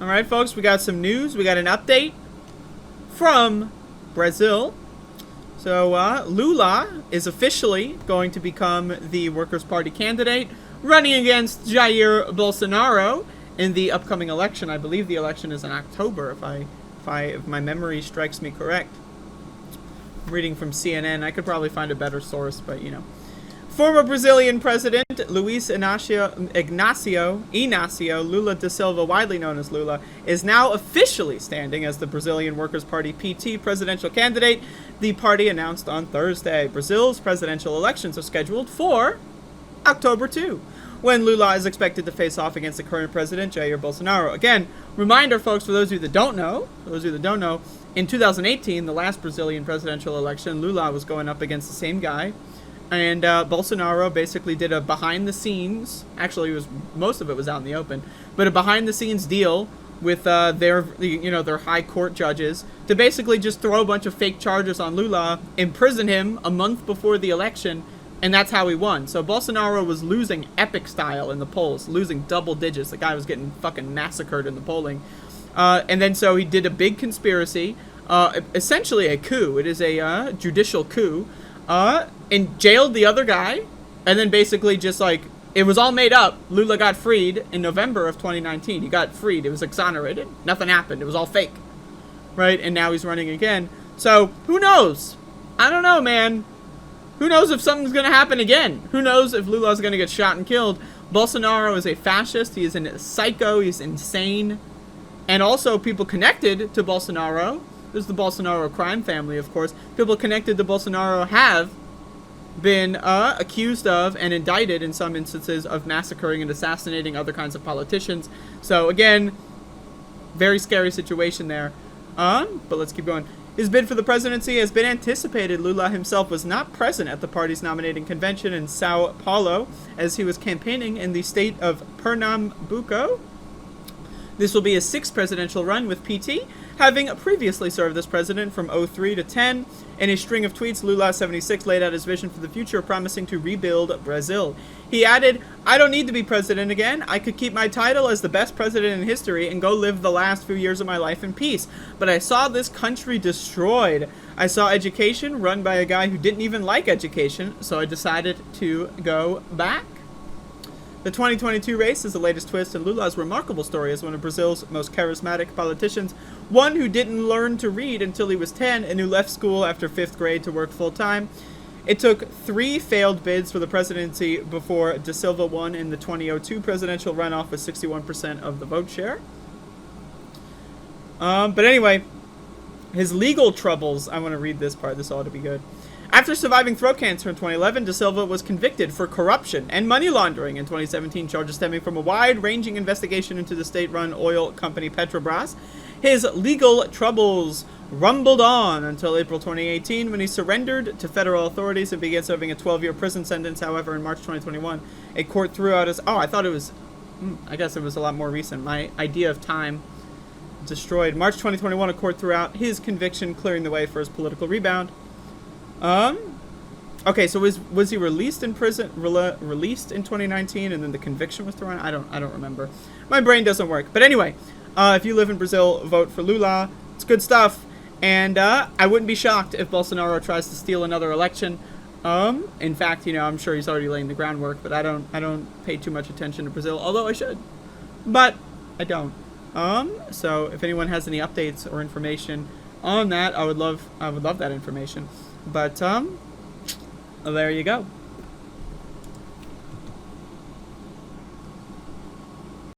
All right, folks, we got some news. We got an update from Brazil. So Lula is officially going to become the Workers' Party candidate, running against Jair Bolsonaro in the upcoming election. I believe the election is in October, if my memory strikes me correct. I'm reading from CNN. I could probably find a better source, but you know. Former Brazilian President Luiz Inácio Lula da Silva, widely known as Lula, is now officially standing as the Brazilian Workers' Party PT presidential candidate. The party announced on Thursday. Brazil's presidential elections are scheduled for October 2, when Lula is expected to face off against the current president, Jair Bolsonaro. Again, reminder, folks, for those of you that don't know, in 2018, the last Brazilian presidential election, Lula was going up against the same guy. And Bolsonaro basically did a behind-the-scenes, actually most of it was out in the open, but a behind-the-scenes deal with their high court judges to basically just throw a bunch of fake charges on Lula, imprison him a month before the election, and that's how he won. So Bolsonaro was losing epic style in the polls, losing double digits. The guy was getting fucking massacred in the polling. And then so he did a big conspiracy, essentially a coup. It is a judicial coup. And jailed the other guy, and then basically just like, it was all made up. Lula got freed in November of 2019. He got freed. It was exonerated. Nothing happened. It was all fake. Right? And now he's running again. So, who knows? I don't know, man. Who knows if something's going to happen again? Who knows if Lula's going to get shot and killed? Bolsonaro is a fascist. He is a psycho. He's insane. And also, people connected to Bolsonaro, there's the Bolsonaro crime family, of course. People connected to Bolsonaro have been accused of and indicted in some instances of massacring and assassinating other kinds of politicians. So again, very scary situation there. But let's keep going. His bid for the presidency has been anticipated. Lula himself was not present at the party's nominating convention in Sao Paulo as he was campaigning in the state of Pernambuco. This will be his sixth presidential run with PT, having previously served as president from 03 to 10. In a string of tweets, Lula 76 laid out his vision for the future, promising to rebuild Brazil. He added, "I don't need to be president again. I could keep my title as the best president in history and go live the last few years of my life in peace. But I saw this country destroyed. I saw education run by a guy who didn't even like education, so I decided to go back." The 2022 race is the latest twist in Lula's remarkable story as one of Brazil's most charismatic politicians, one who didn't learn to read until he was 10 and who left school after 5th grade to work full-time. It took 3 failed bids for the presidency before Da Silva won in the 2002 presidential runoff with 61% of the vote share. But anyway, his legal troubles, I want to read this part, this ought to be good. After surviving throat cancer in 2011, Da Silva was convicted for corruption and money laundering in 2017, charges stemming from a wide-ranging investigation into the state-run oil company Petrobras. His legal troubles rumbled on until April 2018 when he surrendered to federal authorities and began serving a 12-year prison sentence. However, in March 2021, a court threw out his... I guess it was a lot more recent. My idea of time destroyed. March 2021, a court threw out his conviction, clearing the way for his political rebound. Okay, so was he released in prison, released in 2019, and then the conviction was thrown? I don't remember. My brain doesn't work. But anyway, if you live in Brazil, vote for Lula. It's good stuff. And I wouldn't be shocked if Bolsonaro tries to steal another election. In fact, I'm sure he's already laying the groundwork, but I don't pay too much attention to Brazil, although I should. But I don't. So if anyone has any updates or information on that, I would love that information. But there you go.